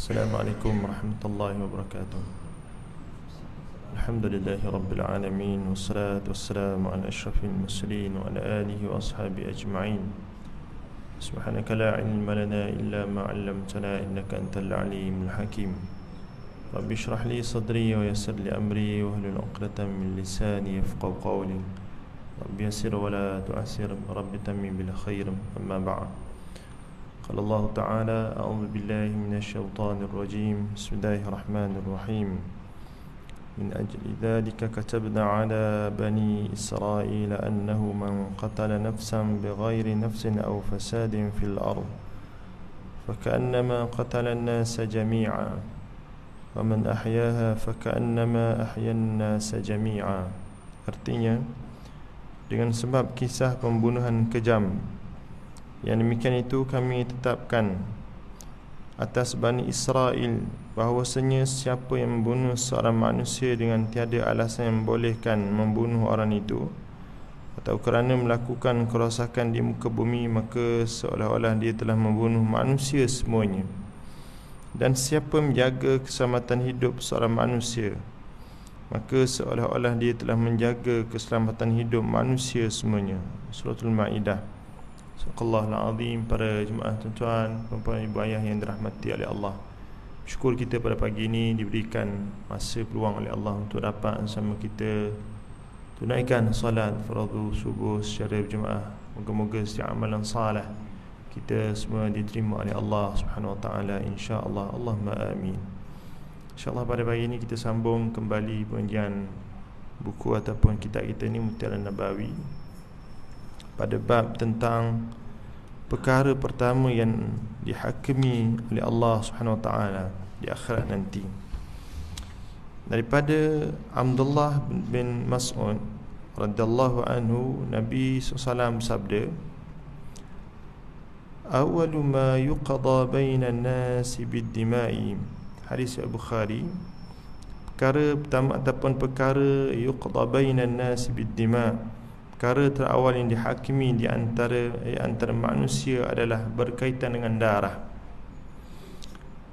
Assalamualaikum warahmatullahi wabarakatuh. Alhamdulillahi rabbil alamin, wassalatu wassalamu ala asyrafil mursalin wa ala alihi wa ashabihi ajma'in. Subhanaka la ilma lana illa ma 'allamtana innaka antal alimul hakim. Rabbi shrah li sadri wa yassir li amri wa hlul 'uqdatam min lisani yafqahu qawli. Rabbi yassir wa la tu'assir, Rabbi tammim bil khair. Amma ba'd. قال الله تعالى: أعوذ بالله من الشيطان الرجيم بسم الله الرحمن الرحيم من أجل ذلك كتبنا على بني إسرائيل أنه من قتل نفسا بغير نفس أو فساد في الأرض فكأنما قتل الناس جميعا ومن أحياها فكأنما أحيا الناس جميعا. Artinya, dengan sebab kisah pembunuhan kejam yang demikian itu kami tetapkan atas Bani Israel bahawasanya siapa yang membunuh seorang manusia dengan tiada alasan yang membolehkan membunuh orang itu atau kerana melakukan kerosakan di muka bumi, maka seolah-olah dia telah membunuh manusia semuanya. Dan siapa menjaga keselamatan hidup seorang manusia, maka seolah-olah dia telah menjaga keselamatan hidup manusia semuanya. Suratul Maidah. Subhanallahul azim. Para jemaah tuan-tuan, puan-puan, ibu ayah yang dirahmati oleh Allah, syukur kita pada pagi ini diberikan masa peluang oleh Allah untuk dapat bersama kita tunaikan salat fardu subuh secara berjemaah. Moga-moga setiap amalan salih kita semua diterima oleh Allah Subhanahu wa taala, insya-Allah. Allahumma amin. Insya-Allah pada pagi ini kita sambung kembali pengajian buku ataupun kitab kita ni, Mutiara Nabawi, pada bab tentang perkara pertama yang dihakimi oleh Allah Subhanahu wa taala di akhirat nanti. Daripada Abdullah bin Mas'ud radhiyallahu anhu, Nabi SAW bersabda: "Awwalu ma yuqada bainan nasi bid-dima'i." Hadis Bukhari. Perkara pertama ataupun perkara yuqada bainan nasi bid-dima', perkara terawal yang dihakimi di antara manusia adalah berkaitan dengan darah.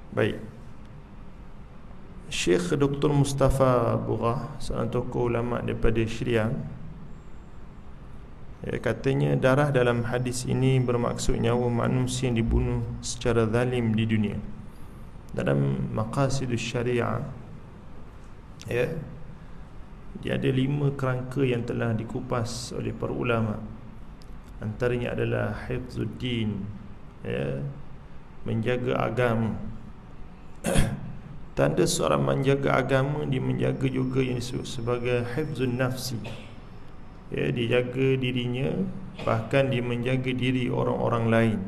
Baik, Syekh Dr. Mustafa Bughah, seorang tokoh ulama daripada Syria, katanya darah dalam hadis ini bermaksud nyawa manusia yang dibunuh secara zalim di dunia. Dalam Maqasidus Syariah, dia ada 5 kerangka yang telah dikupas oleh para ulama. Antaranya adalah hifzuddin, menjaga agama. Tanda seorang menjaga agama, dia menjaga juga yang disebut sebagai hifzun nafsi. Dia jaga dirinya, bahkan dia menjaga diri orang-orang lain.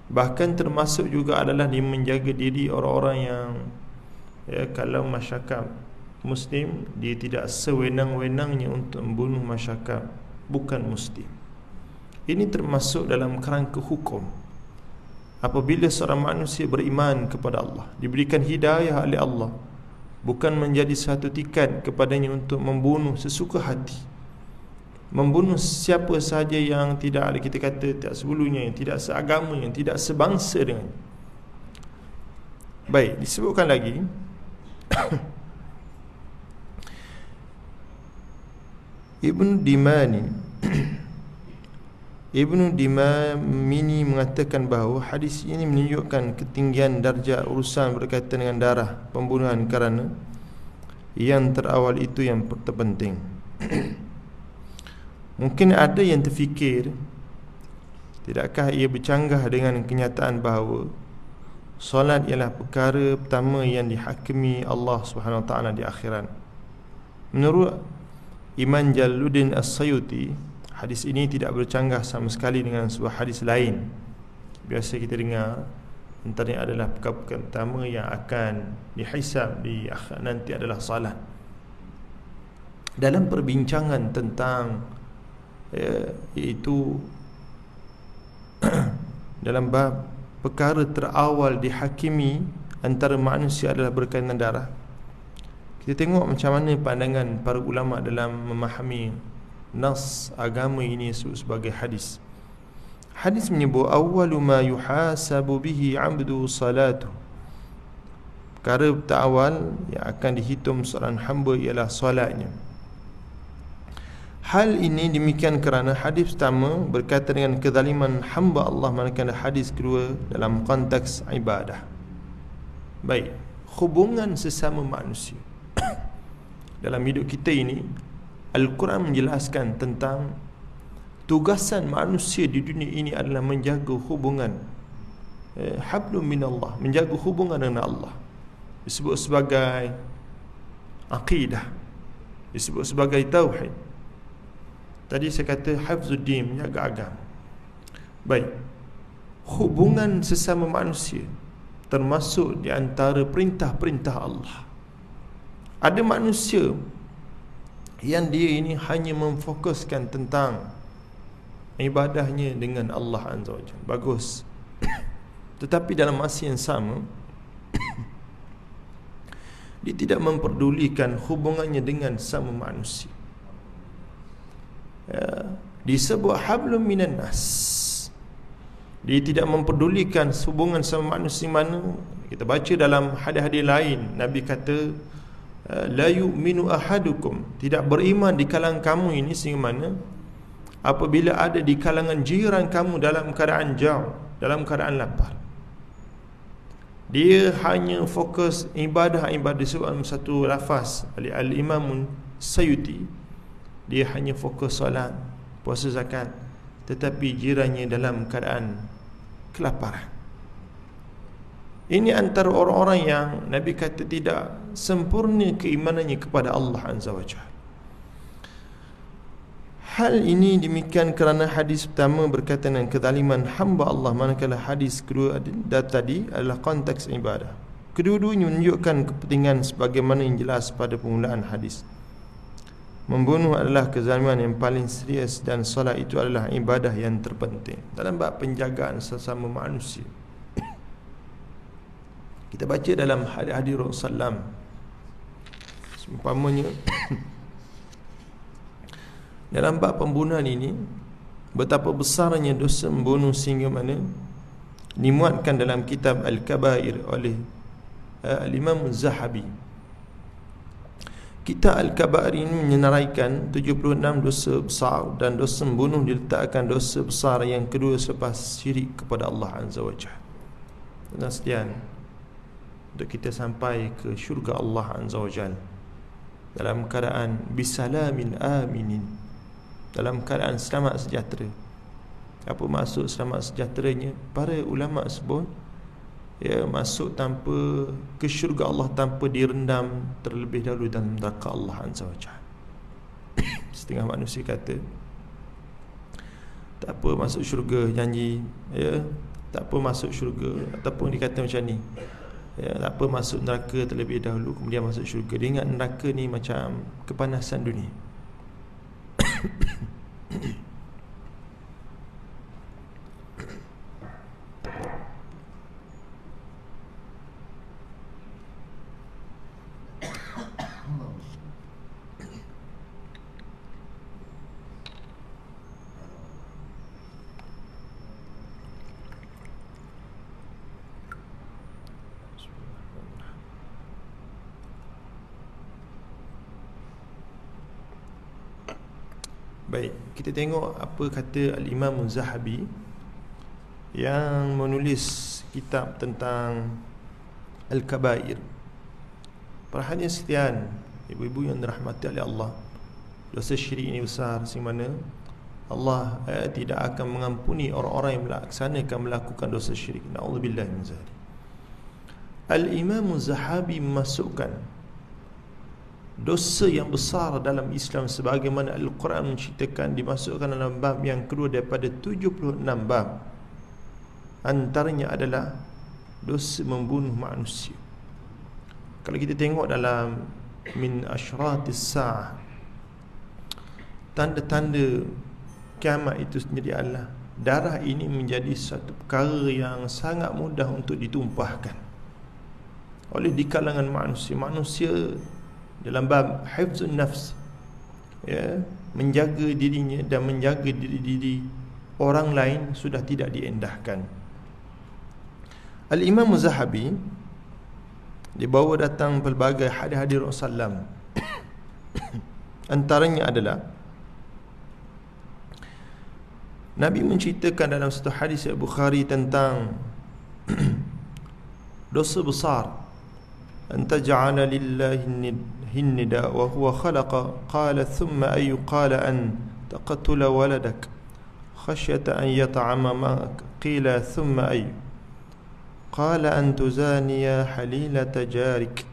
Bahkan termasuk juga adalah dia menjaga diri orang-orang yang kalau masyarakat Muslim, dia tidak sewenang-wenangnya untuk membunuh masyarakat bukan Muslim. Ini termasuk dalam kerangka hukum. Apabila seorang manusia beriman kepada Allah, diberikan hidayah oleh Allah, bukan menjadi satu tikad kepadanya untuk membunuh sesuka hati, membunuh siapa sahaja yang tidak, kita kata, tak sebulunya, yang tidak seagama, yang tidak sebangsa dengan. Baik, disebutkan lagi Ibnu Dimani mengatakan bahawa hadis ini menunjukkan ketinggian darjah urusan berkaitan dengan darah pembunuhan, kerana yang terawal itu yang terpenting. Mungkin ada yang terfikir, tidakkah ia bercanggah dengan kenyataan bahawa solat ialah perkara pertama yang dihakimi Allah Subhanahu wa taala di akhirat. Menurut Iman Jalaluddin As-Sayuti, hadis ini tidak bercanggah sama sekali dengan sebuah hadis lain. Biasa kita dengar antaranya adalah perkara pertama yang akan dihisab di akhirat nanti adalah salat. Dalam perbincangan tentang iaitu dalam bab perkara terawal dihakimi antara manusia adalah berkaitan darah, kita tengok macam mana pandangan para ulama dalam memahami nas agama ini sebagai hadis. Hadis menyebut awwalu ma yuhasabu bihi 'abdu salatu. perkara awal yang akan dihitung seorang hamba ialah solatnya. Hal ini demikian kerana hadis pertama berkaitan dengan kezaliman hamba Allah, manakala hadis kedua dalam konteks ibadah. Baik, hubungan sesama manusia dalam hidup kita ini, Al-Quran menjelaskan tentang tugasan manusia di dunia ini adalah menjaga hubungan hablum minallah, menjaga hubungan dengan Allah. Disebut sebagai akidah, disebut sebagai tauhid. Tadi saya kata hafzuddin, menjaga agama. Baik, hubungan sesama manusia termasuk di antara perintah-perintah Allah. Ada manusia yang dia ini hanya memfokuskan tentang ibadahnya dengan Allah Azza wa Jalla. Bagus. Tetapi dalam masa yang sama dia tidak memperdulikan hubungannya dengan sama manusia. Disebut hablum minan nas. Dia tidak memperdulikan hubungan sama manusia mana. Kita baca dalam hadis-hadis lain, Nabi kata la yu'minu ahadukum, tidak beriman di kalangan kamu ini sehingga mana apabila ada di kalangan jiran kamu dalam keadaan jauh, dalam keadaan lapar, dia hanya fokus ibadah-ibadah. Sebab satu lafaz Al-Imam Sayyuti, dia hanya fokus solat, puasa, zakat, tetapi jirannya dalam keadaan kelaparan. Ini antara orang-orang yang Nabi kata tidak sempurna keimanannya kepada Allah Azza wa Jalla. Hal ini demikian kerana hadis pertama berkaitan dengan kezaliman hamba Allah, manakala hadis kedua tadi adalah konteks ibadah. Kedua-duanya menunjukkan kepentingan sebagaimana yang jelas pada permulaan hadis. Membunuh adalah kezaliman yang paling serius dan solat itu adalah ibadah yang terpenting dalam bab penjagaan sesama manusia. Kita baca dalam hadis-hadis Rasulullah seumpamanya dalam bab pembunuhan ini, betapa besarnya dosa membunuh sehingga mana dimuatkan dalam kitab Al-Kabair oleh Al-Imam Zahabi. Kitab Al-Kabair ini menyenaraikan 76 dosa besar, dan dosa membunuh diletakkan dosa besar yang kedua selepas syirik kepada Allah Azza wa Jalla. Dan sekian untuk kita sampai ke syurga Allah Azza wa Jalla dalam keadaan bisalamin aminin, dalam keadaan selamat sejahtera. Apa maksud selamat sejahteranya? Para ulama sebut masuk tanpa ke syurga Allah tanpa direndam terlebih dahulu dalam neraka Allah Azza wa Jalla. Setengah manusia kata tak apa masuk syurga, janji tak apa masuk syurga, ataupun dikata macam ni, tak apa masuk neraka terlebih dahulu kemudian masuk syurga. Dia ingat neraka ni macam kepanasan dunia. Baik, kita tengok apa kata Al-Imam Zahabi yang menulis kitab tentang Al-Kabair. Perhatian sekalian, ibu-ibu yang dirahmati oleh Allah, dosa syirik ini besar sehingga mana Allah tidak akan mengampuni orang-orang yang melakukan dosa syirik. Na'udzubillah min zalik. Al-Imam Zahabi memasukkan dosa yang besar dalam Islam sebagaimana Al-Quran menceritakan, dimasukkan dalam bab yang kedua daripada 76 bab. Antaranya adalah dosa membunuh manusia. Kalau kita tengok dalam min asyratis sa'ah, tanda-tanda kiamat itu sendiri adalah darah ini menjadi satu perkara yang sangat mudah untuk ditumpahkan oleh di kalangan manusia. Manusia dalam bab hifzun nafs, menjaga dirinya dan menjaga diri orang lain sudah tidak diendahkan. Al-Imam Zahabi dibawa datang pelbagai hadis-hadis Rasulullah. Antaranya adalah Nabi menceritakan dalam satu hadis Bukhari tentang dosa besar, anta ja'ala lillahi nida wa huwa khalaqa, qala thumma ayu, qala an taqtula waladak khasyata an yata'ama ma'ak, qila thumma ayu, qala an tuzaniya halilata jarik.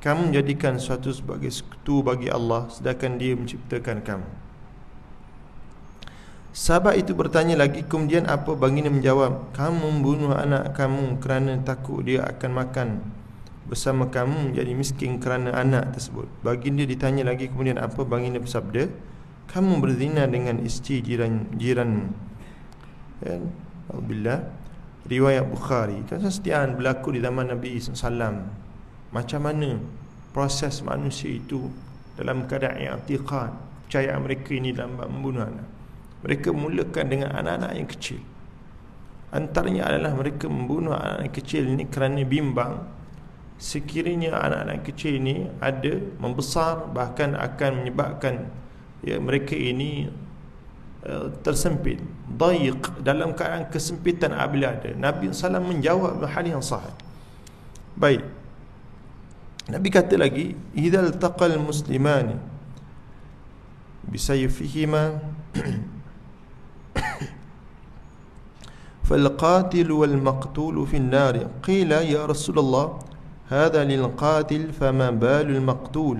Kamu menjadikan suatu sebagai sekutu bagi Allah sedangkan Dia menciptakan kamu. Sahabat itu bertanya lagi, kemudian apa? Baginda menjawab, kamu membunuh anak kamu kerana takut dia akan makan bersama kamu, menjadi miskin kerana anak tersebut. Baginda ditanya lagi, kemudian apa? Baginda bersabda, kamu berzina dengan isteri jiranmu. Alhamdulillah. Riwayat Bukhari. Kesetiaan berlaku di zaman Nabi SAW. Macam mana proses manusia itu dalam keadaan i'tiqad, percayaan mereka ini dalam membunuh anak. Mereka mulakan dengan anak-anak yang kecil. Antaranya adalah mereka membunuh anak-anak kecil ini kerana bimbang sekiranya anak-anak kecil ini ada membesar, bahkan akan menyebabkan mereka ini tersempit, dayiq, dalam keadaan kesempitan apabila ada. Nabi SAW menjawab hal yang sahih. Baik, Nabi kata lagi, idzal taqal muslimani bisayfihima فالقاتل والمقتول في النار قيل يا رسول الله هذا للقاتل فما بال المقتول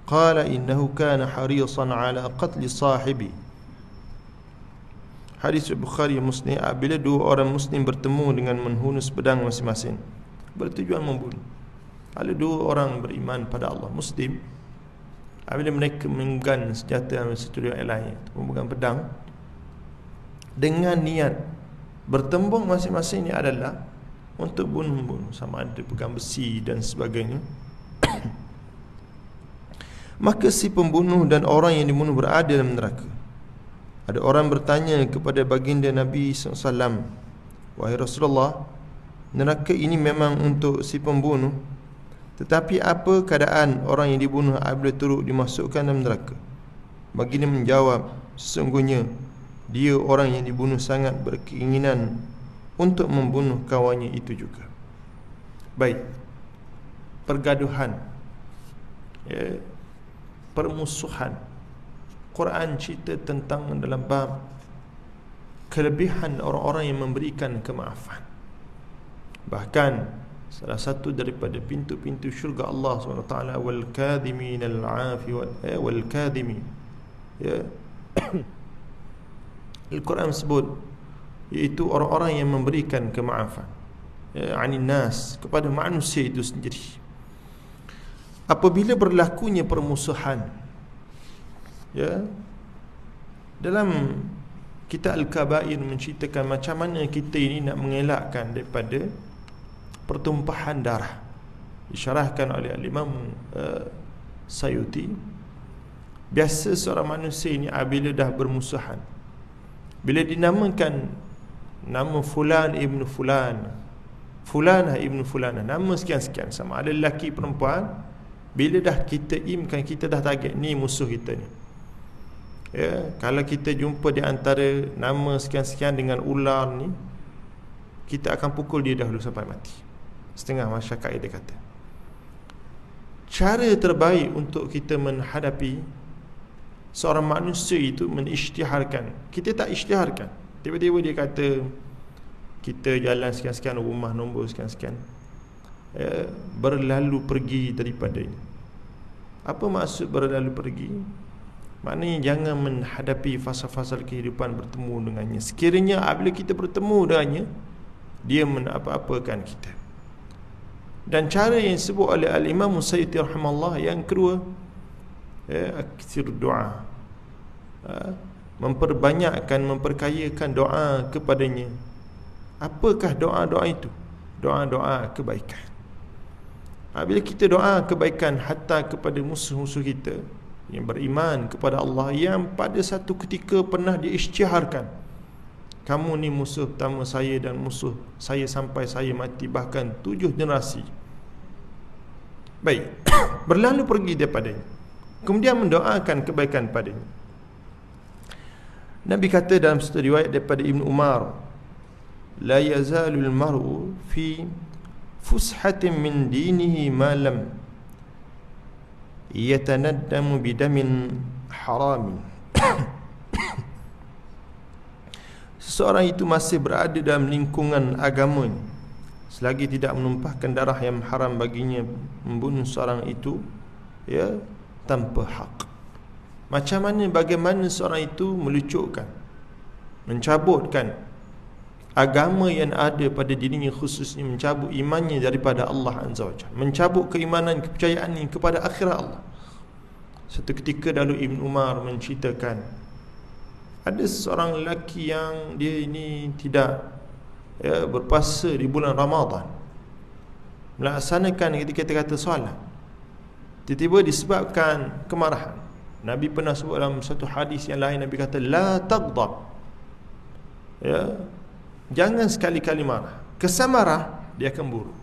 قال إنه كان حريصا على قتل صاحبه. Hadis Bukhari Muslim. Apabila dua orang Muslim bertemu dengan menghunus pedang masing-masing bertujuan membunuh, ada dua orang beriman pada Allah Muslim, apabila mereka menggan senjata satu yang lain, memegang pedang dengan niat bertembung masing-masing, ini adalah untuk bunuh-bunuh, sama ada pegang besi dan sebagainya. Maka si pembunuh dan orang yang dibunuh berada dalam neraka. Ada orang bertanya kepada baginda Nabi SAW, wahai Rasulullah, neraka ini memang untuk si pembunuh, tetapi apa keadaan orang yang dibunuh apabila turut dimasukkan dalam neraka? Baginda menjawab, sesungguhnya dia orang yang dibunuh sangat berkeinginan untuk membunuh kawannya itu juga. Baik, pergaduhan, permusuhan. Quran cerita tentang dalam bab kelebihan orang-orang yang memberikan kemaafan. Bahkan salah satu daripada pintu-pintu syurga Allah SWT, wal kadhimin al-afi wal kadhimin, Al-Quran sebut, iaitu orang-orang yang memberikan kemaafan anin nas, kepada manusia itu sendiri. Apabila berlakunya permusuhan, dalam kitab Al-Kabair menceritakan macam mana kita ini nak mengelakkan daripada pertumpahan darah. Disyarahkan oleh Al-Imam Sayuti. Biasa seorang manusia ini apabila dah bermusuhan, bila dinamakan nama fulan ibnu fulan, fulanah ibnu fulanah, nama sekian-sekian, sama ada lelaki perempuan, bila dah kita imkan, kita dah target ni musuh kita ni. Kalau kita jumpa di antara nama sekian-sekian dengan ular ni, kita akan pukul dia dahulu sampai mati. Setengah masyarakat dia kata. Cara terbaik untuk kita menghadapi seorang manusia itu mengisytiharkan. Kita tak isytiharkan. Tiba-tiba dia kata kita jalan sekian-sekian, rumah nombor sekian-sekian, berlalu pergi daripada ini. Apa maksud berlalu pergi? Maknanya jangan menghadapi fasa-fasa kehidupan bertemu dengannya. Sekiranya apabila kita bertemu dengannya, dia apa-apakan kita. Dan cara yang disebut oleh Al-Imam Musayyid rahimahullah yang kedua, aktsir doa, memperbanyakkan, memperkayakan doa kepadanya. Apakah doa-doa itu? Doa-doa kebaikan. Bila kita doa kebaikan hatta kepada musuh-musuh kita yang beriman kepada Allah, yang pada satu ketika pernah diisytiharkan, kamu ni musuh pertama saya dan musuh saya sampai saya mati, bahkan 7 generasi. Baik. Berlalu pergi daripadanya, kemudian mendoakan kebaikan padanya. Nabi kata dalam satu riwayat daripada Ibn Umar, la yazalul mar'u fi fushatin min dinihi ma lam yatanaddamu bidamin haramin. Seseorang itu masih berada dalam lingkungan agamanya selagi tidak menumpahkan darah yang haram baginya membunuh seorang itu, ya, tanpa hak. Macam mana, bagaimana seorang itu melucutkan, mencabutkan agama yang ada pada dirinya, khususnya mencabut imannya daripada Allah Azza wa Jalla, mencabut keimanan, kepercayaannya kepada akhirat Allah. Satu ketika dahulu Ibn Umar menceritakan, ada seorang lelaki yang dia ini tidak, ya, berpuasa di bulan Ramadan, melaksanakan ketika kata solat. Tiba-tiba disebabkan kemarahan, Nabi pernah sebut dalam satu hadis yang lain, Nabi kata la taghdab, ya, jangan sekali-kali marah. Kesan marah dia akan buruk.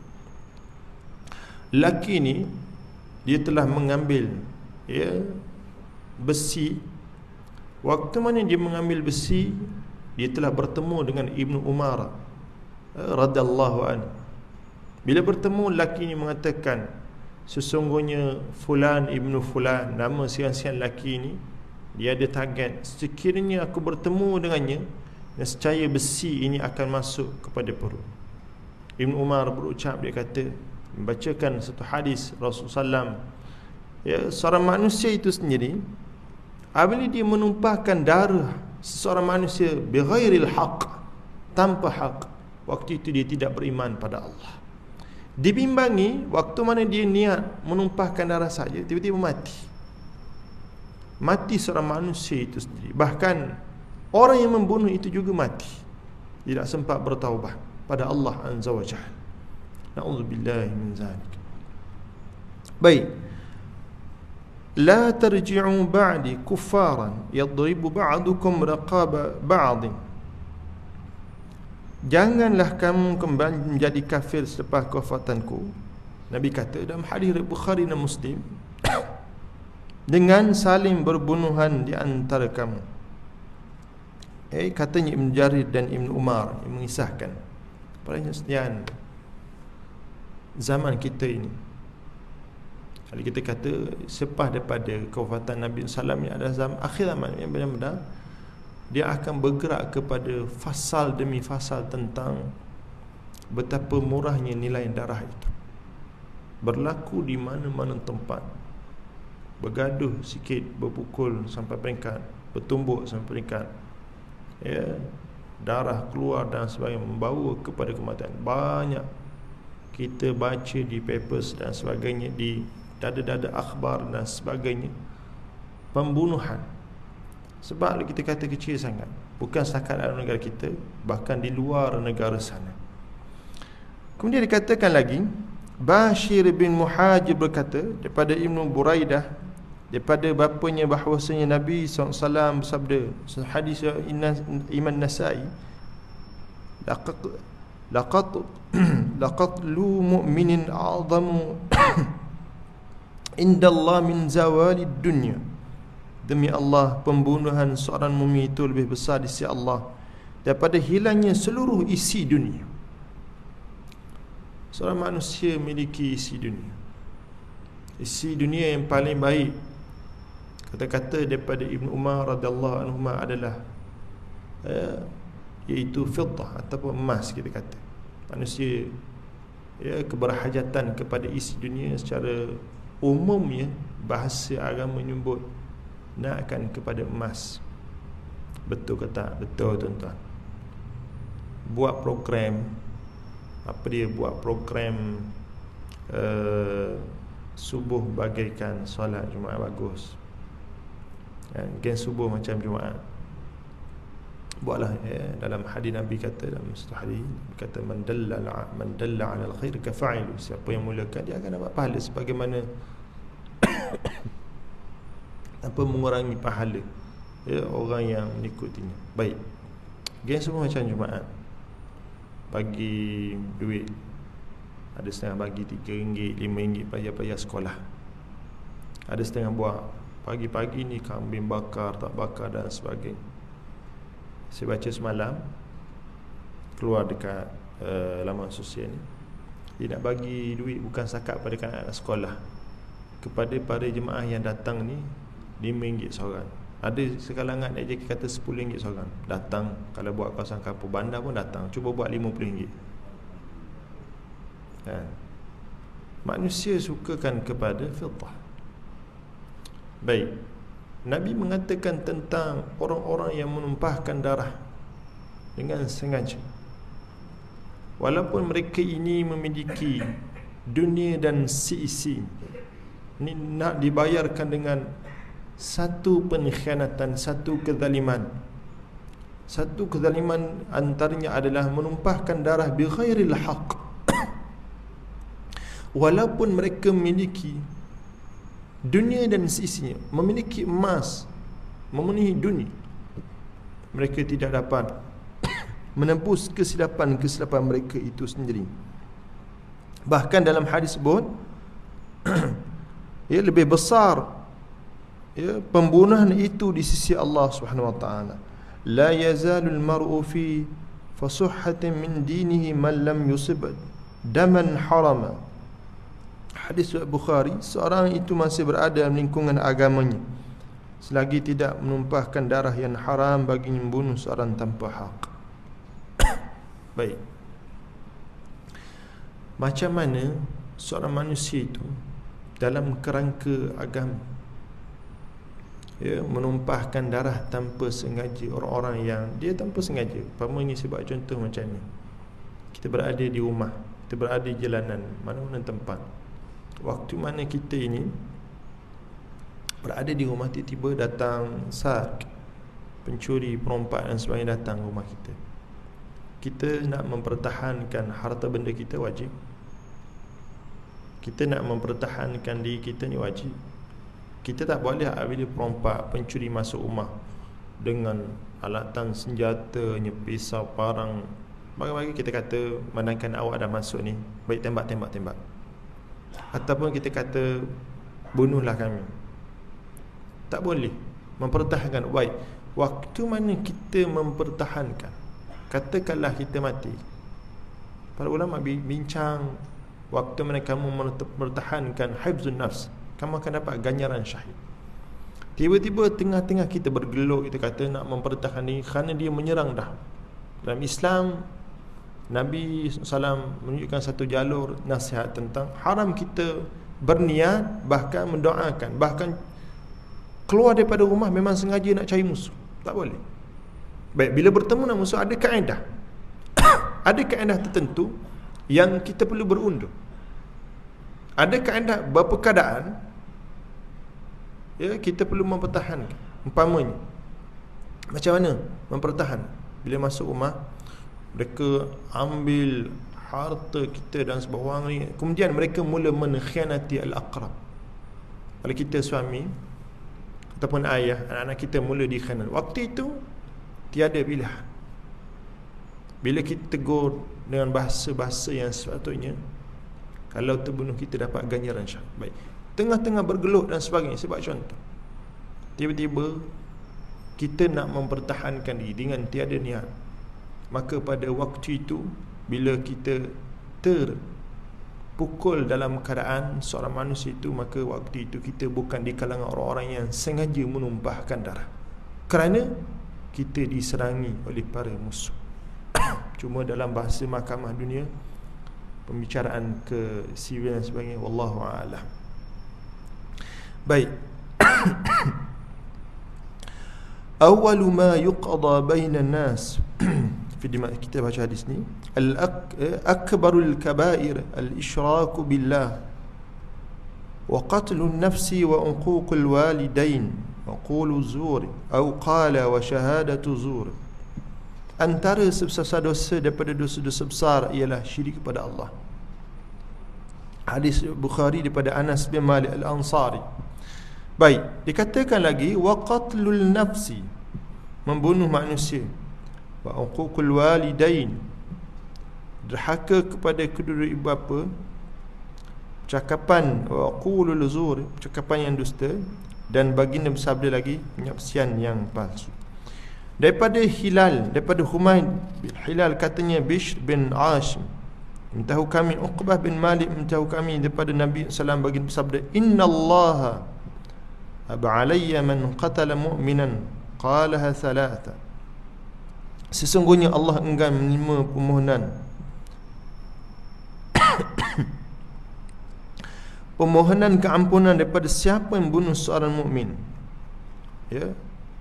Lelaki ni dia telah mengambil, ya, besi. Waktu mana dia mengambil besi, dia telah bertemu dengan Ibnu Umar radhiyallahu anhu. Bila bertemu, lelaki ini mengatakan, sesungguhnya fulan ibnu fulan, nama siang-siang lelaki ini, dia ada target, sekiranya aku bertemu dengannya, nescaya besi ini akan masuk kepada perut. Ibn Umar berucap, dia kata, membacakan satu hadis Rasulullah SAW, ya, seorang manusia itu sendiri, apabila dia menumpahkan darah seseorang manusia bighairil haq, tanpa hak, waktu itu dia tidak beriman pada Allah. Dibimbangi waktu mana dia niat menumpahkan darah saja, tiba-tiba mati seorang manusia itu sendiri. Bahkan orang yang membunuh itu juga mati, tidak sempat bertaubat pada Allah Azza wa Jalla. Na'udzubillahi min zalik. Baik. La tarji'u ba'di kuffaran yadribu ba'dukum raqaba ba'din. Janganlah kamu kembali menjadi kafir selepas kewafatanku, Nabi kata dalam hadis Bukhari dan Muslim, dengan saling berbunuhan di antara kamu. Katanya Ibn Jarir dan Ibn Umar yang mengisahkan, pada sekalian, zaman kita ini, kalau kita kata selepas daripada kewafatan Nabi SAW, yang adalah zaman akhir zaman yang benar-benar dia akan bergerak kepada fasal demi fasal tentang betapa murahnya nilai darah itu. Berlaku di mana-mana tempat, bergaduh sikit, berpukul sampai peringkat, bertumbuk sampai peringkat, ya, darah keluar dan sebagainya, membawa kepada kematian. Banyak kita baca di papers dan sebagainya, di dada-dada akhbar dan sebagainya, pembunuhan. Sebab kita kata kecil sangat, bukan setakat dalam negara kita, bahkan di luar negara sana. Kemudian dikatakan lagi, Bashir bin Muhajir berkata daripada Ibnu Buraidah, daripada bapanya, bahawasanya Nabi SAW bersabda, hadis Imam Nasai, laqad lu mu'minin a'zamu indallah min zawalid dunya. Demi Allah, pembunuhan seorang mukmin itu lebih besar di sisi Allah daripada hilangnya seluruh isi dunia. Seorang manusia memiliki isi dunia. Isi dunia yang paling baik, kata-kata daripada Ibn Umar radhiyallahu anhu adalah iaitu fiddah ataupun emas. Kita kata manusia, ya, keberhajatan kepada isi dunia secara umumnya, bahasa agama menyebut nakkan kepada emas. Betul ke tak? Betul, tuan-tuan. Buat program, apa dia buat program subuh bagaikan solat Jumaat, bagus. Gen subuh macam Jumaat. Buatlah, ya, dalam hadis Nabi kata, dalam satu hadis kata, man dalla 'ala al-khair ka fa'ilu. Siapa yang mulakan, dia akan dapat pahala sebagaimana tanpa mengurangi pahala, ya, orang yang mengikutinya. Baik, gen semua macam Jumaat, bagi duit, Ada setengah bagi RM3, RM5 pelajar-pelajar sekolah. Ada setengah buat pagi-pagi ni kambing bakar, tak bakar dan sebagainya. Saya baca semalam, keluar dekat laman sosial ni, dia nak bagi duit bukan setakat pada anak sekolah, kepada para jemaah yang datang ni RM5 seorang. Ada sekalangan aja kata RM10 seorang. Datang, kalau buat kawasan kampung bandar pun datang, cuba buat RM50. Kan? Manusia sukakan kepada fitnah. Baik, Nabi mengatakan tentang orang-orang yang menumpahkan darah dengan sengaja, walaupun mereka ini memiliki dunia dan seisi, ini nak dibayarkan dengan satu pengkhianatan, satu kezaliman. Satu kezaliman antaranya adalah menumpahkan darah bighairil haqq. Walaupun mereka memiliki dunia dan seisinya, memiliki emas, memenuhi dunia, mereka tidak dapat menembus kesilapan mereka itu sendiri. Bahkan dalam hadis sebut ya, lebih besar ya pembunuhan itu di sisi Allah Subhanahu wa taala. La yazalul mar'u fi fasuhatin min dinihi man lam yusib daman harama. Hadis Bukhari, seorang itu masih berada dalam lingkungan agamanya selagi tidak menumpahkan darah yang haram bagi membunuh seorang tanpa hak. Baik, macam mana seorang manusia itu dalam kerangka agama ya, menumpahkan darah tanpa sengaja orang-orang yang dia tanpa sengaja. Umpamanya saya buat contoh macam ni, kita berada di rumah, kita berada di jalanan, mana-mana tempat, waktu mana kita ini berada di rumah, tiba-tiba datang sark, pencuri, perompak dan sebagainya datang rumah kita. Kita nak mempertahankan harta benda kita, wajib. Kita nak mempertahankan diri kita ni, wajib. Kita tak boleh bila perompak, pencuri masuk rumah dengan alatan senjatanya, pisau, parang, bagi-bagi kita kata, mandangkan awak dah masuk ni, baik tembak. Ataupun kita kata, bunuhlah kami. Tak boleh mempertahankan. Baik, waktu mana kita mempertahankan, katakanlah kita mati, para ulama bincang, waktu mana kamu mempertahankan hifzun nafs, kamu akan dapat ganjaran syahid. Tiba-tiba tengah-tengah kita bergeluk, kita kata nak mempertahankan diri, kerana dia menyerang dah. Dalam Islam, Nabi SAW menunjukkan satu jalur nasihat tentang haram kita berniat, bahkan mendoakan, bahkan keluar daripada rumah memang sengaja nak cari musuh. Tak boleh. Baik, bila bertemu dengan musuh, ada kaedah ada kaedah tertentu yang kita perlu berundur. Ada kaedah beberapa keadaan ya, kita perlu mempertahankan. Umpamanya, macam mana mempertahan? Bila masuk rumah, mereka ambil harta kita dan sebagainya, kemudian mereka mula mengkhianati al-aqrab. Kalau kita suami ataupun ayah, anak-anak kita mula dikhianati, waktu itu tiada pilihan. Bila kita tegur dengan bahasa-bahasa yang sepatutnya, kalau terbunuh kita dapat ganjaran syahid. Baik, tengah-tengah bergeluk dan sebagainya, sebab contoh, tiba-tiba kita nak mempertahankan diri dengan tiada niat, maka pada waktu itu, bila kita terpukul dalam keadaan seorang manusia itu, maka waktu itu kita bukan di kalangan orang-orang yang sengaja menumpahkan darah, kerana kita diserangi oleh para musuh. Cuma dalam bahasa mahkamah dunia, pembicaraan ke sivil dan sebagainya, wallahu a'lam. Baik. Awwalu ma yuqada bainan nas kita baca hadis ni, akbarul kabair al-isyraku billah wa qatlun nafsi wa uququl walidain wa qulu zur atau qala wa syahadatu zur. Antara sebesar dosa daripada dosa-dosa besar ialah syirik kepada Allah. Hadis Bukhari daripada Anas bin Malik al-Ansari. Baik, dikatakan lagi wa qatlul nafsi, membunuh manusia, wa uququl walidain, derhaka kepada kedua ibu bapa, percakapan qulul zur, percakapan yang dusta, dan baginda bersabda lagi, penyaksian yang palsu. Daripada Humaid bin Hilal katanya, Bishr bin Ashim memberitahu kami, Uqbah bin Malik memberitahu kami daripada Nabi SAW, baginda bersabda, innallaha ab'alayya man qatala mu'minan qalaha thalatha. Sesungguhnya Allah enggan menerima permohonan keampunan daripada siapa yang bunuh seorang mukmin. Ya,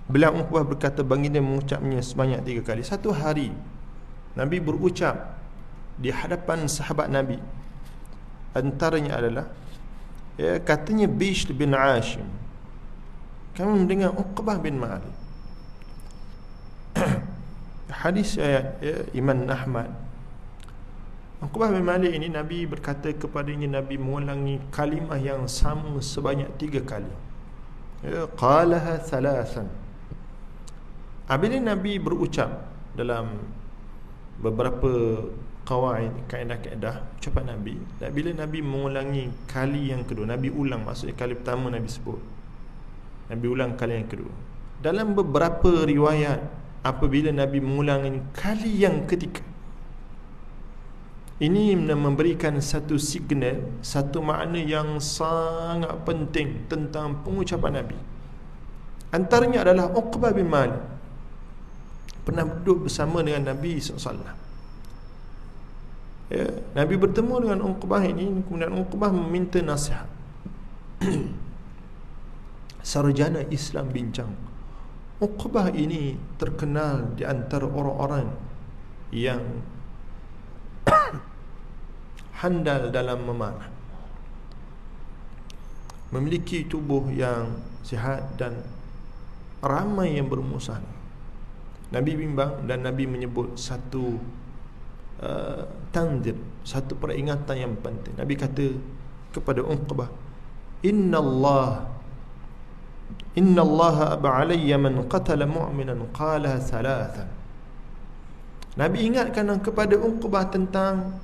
beliau Uqbah berkata, baginda mengucapnya sebanyak 3 kali. Satu hari Nabi berucap di hadapan sahabat Nabi, antaranya adalah, ya, katanya Bishr bin Ashim, kami mendengar Uqbah bin Malik. Hadis ayat, ya, Imam Ahmad. Uqbah bin Malik ini Nabi berkata kepadanya, Nabi mengulangi kalimah yang sama sebanyak 3 kali. Ya, qalaha thalathan. Apabila Nabi berucap dalam beberapa kaedah ucapan Nabi, bila Nabi mengulangi kali yang kedua, Nabi ulang, maksudnya kali pertama Nabi sebut, Nabi ulang kali yang kedua. Dalam beberapa riwayat, apabila Nabi mengulangi kali yang ketiga, ini memberikan satu signal, satu makna yang sangat penting tentang pengucapan Nabi. Antaranya adalah Uqbah bin Malik pernah duduk bersama dengan Nabi SAW. Ya, Nabi bertemu dengan Uqbah ini, kemudian Uqbah meminta nasihat. Sarjana Islam bincang. Uqbah ini terkenal di antara orang-orang yang handal dalam memanah, memiliki tubuh yang sihat dan ramai yang bermusuhan. Nabi bimbang dan Nabi menyebut satu tanzir, satu peringatan yang penting. Nabi kata kepada Uqbah, innallaha ab'alayya man qatala mu'minan qala thalathan. Nabi ingatkan kepada Uqbah tentang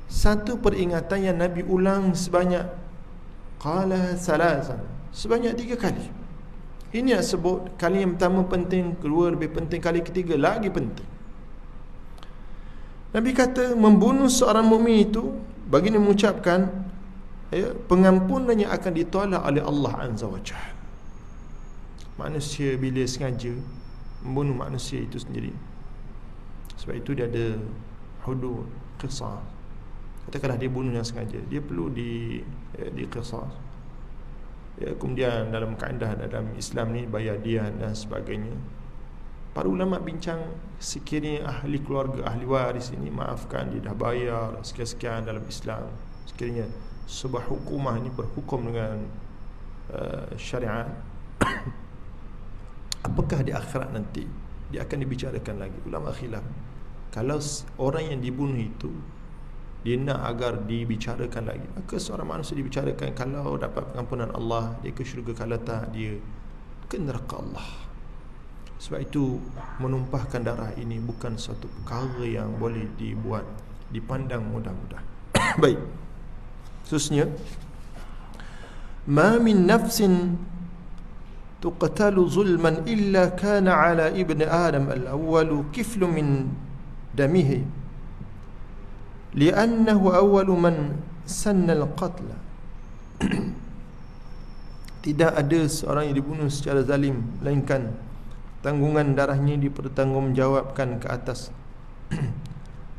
satu peringatan yang Nabi ulang sebanyak qala thalathan, sebanyak 3 kali. Ini yang sebut kali yang pertama penting, kedua lebih penting, kali ketiga lagi penting. Nabi kata, membunuh seorang mukmin itu, baginda mengucapkan, ya, pengampunannya akan ditolak oleh Allah Azza wa Jalla. Manusia bila sengaja membunuh manusia itu sendiri, sebab itu dia ada hudud qisas. Katakanlah dia bunuh yang sengaja, dia perlu di qisas. Ya, kemudian dalam kaedah dalam Islam ni bayar diah dan sebagainya. Para ulama bincang, sekiranya ahli keluarga, ahli waris ini maafkan, dia dah bayar sekian-sekian dalam Islam, sekiranya sebuah hukumah ini berhukum dengan syariat, apakah di akhirat nanti dia akan dibicarakan lagi? Ulama khilaf. Kalau orang yang dibunuh itu dia nak agar dibicarakan lagi, maka seorang manusia dibicarakan, kalau dapat pengampunan Allah dia ke syurga, kalau tak dia ke neraka Allah. Sebab itu menumpahkan darah ini bukan suatu perkara yang boleh dipandang mudah-mudah. Baik. Seterusnya, ma min nafsin tuqtalu zulman illa kana ala ibni Adam al-awwalu kiflu min damihi li'annahu awwalu man sanna al-qatla. Tidak ada seorang yang dibunuh secara zalim melainkan tanggungan darahnya dipertanggungjawabkan ke atas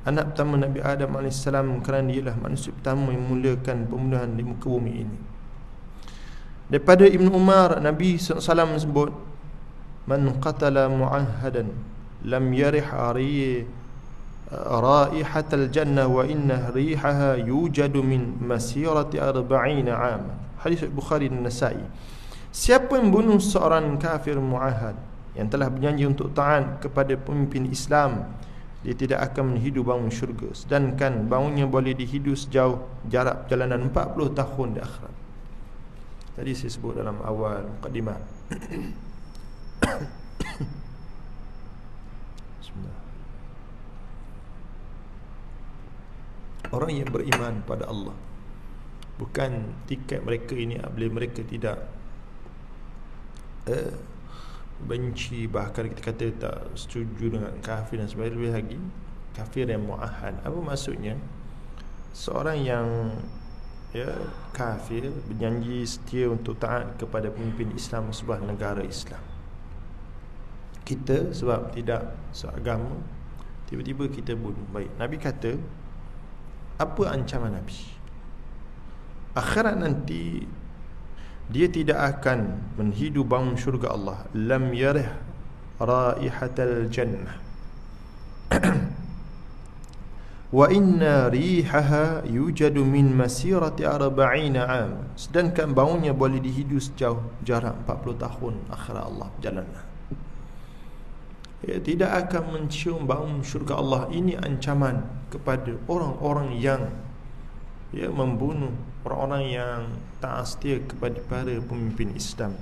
anak pertama Nabi Adam AS, kerana dialah manusia pertama yang memulakan pembunuhan di muka bumi ini. Daripada Ibn Umar, Nabi SAW sebut, man qatala mu'ahhadan lam yarih raihatal jannah wa inna rihaha yujadu min masirati 40 'am. Hadis Bukhari dan Nasa'i. Siapa yang bunuh seorang kafir mu'ahad yang telah berjanji untuk taat kepada pemimpin Islam, dia tidak akan menghidu bangun syurga, sedangkan bangunnya boleh dihidu sejauh jarak perjalanan 40 tahun di akhirat. Tadi saya sebut dalam awal mukadimah. Bismillah. orang yang beriman pada Allah. Bukan tiket mereka ini apabila mereka tidak benci, bahkan kita kata tak setuju dengan kafir dan sebagainya. Lebih lagi kafir yang muahad. Apa maksudnya? Seorang yang kafir berjanji setia untuk taat kepada pemimpin Islam sebuah negara Islam. Kita sebab tidak seagama, tiba-tiba kita bunuh. Baik, Nabi kata, apa ancaman Nabi? Akhirat nanti dia tidak akan menghidu bau syurga Allah. Lam yarih raihatal jannah wa inna rihaha yujadu min masirati 40 am. Sedangkan baunya boleh dihidu sejauh jarak 40 tahun akhirat Allah perjalanan. Tidak akan mencium bau syurga Allah. Ini ancaman kepada orang-orang yang membunuh, orang-orang yang tak setia kepada para pemimpin Islam.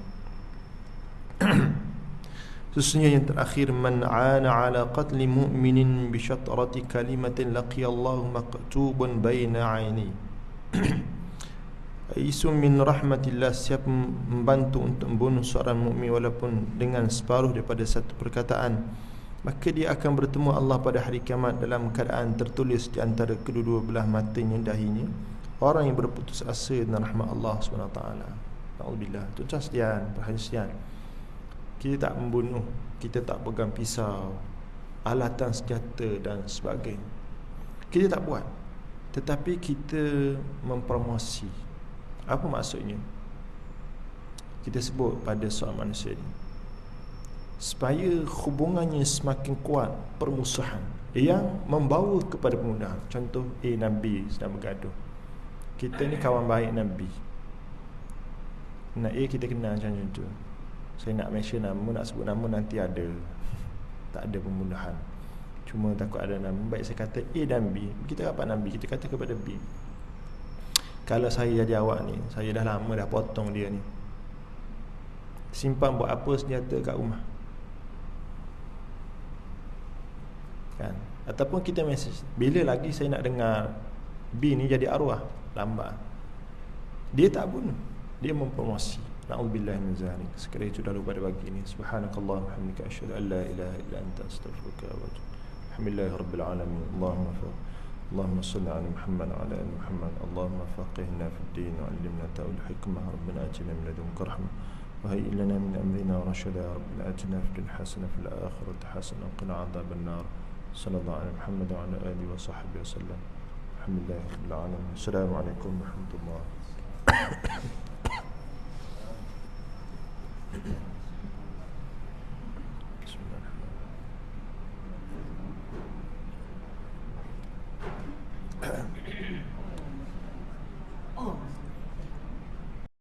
Sesungguhnya yang terakhir, man 'ana 'ala qatli mu'minin bi syatrati kalimatin laqiyallahu maktuban baina 'aini. Isu min rahmatillah, siapa membantu untuk membunuh seorang mukmin walaupun dengan separuh daripada satu perkataan, maka dia akan bertemu Allah pada hari kiamat dalam keadaan tertulis di antara kedua-dua belah matanya, dahinya, orang yang berputus asa dengan rahmat Allah SWT. Alhamdulillah. Tuan-tuan sekalian, perhatian, kita tak membunuh, kita tak pegang pisau, alatan senjata dan sebagainya. Kita tak buat. Tetapi kita mempromosi. Apa maksudnya? Kita sebut pada seorang manusia ini, supaya hubungannya semakin kuat, permusuhan yang membawa kepada pembunuhan. Contoh, A dan B sedang bergaduh. Kita ni kawan baik Nabi. Nak A kita kenal macam tu. Saya nak mention nama, nak sebut nama nanti ada. Tak ada pembunuhan. Cuma takut ada nama. Baik saya kata A dan B. Kita rapat Nabi, kita kata kepada B, kalau saya jadi awak ni, saya dah lama dah potong dia ni. Simpan buat apa senjata kat rumah? Kan? Ataupun kita message, bila lagi saya nak dengar B ni jadi arwah? Lambat. Dia tak bunuh, dia mempromosi. Na'udzubillah min zalik. Sekali itu dahulu pada pagi ini. Subhanakallah wa hamdika asyhadu an la ilaha illa anta astaghfiruka wa atubu. Alhamdulillahirabbil alamin. Allahumma salli ala Muhammad wa ala ali Muhammad. Allahumma faqihna fid din wa 'allimna ta'wil hikmah. Rabbana atina min ladunka rahmah wa hayyi lana min amrina rashada. Rabbana atina fid dunya hasanah wa fil akhirati hasanah wa qina 'adzaban nar. Sallallahu ala Muhammad wa ala alihi wa sahbihi wasallam. Alhamdulillahirabbil alamin. Assalamualaikum warahmatullahi wabarakatuh.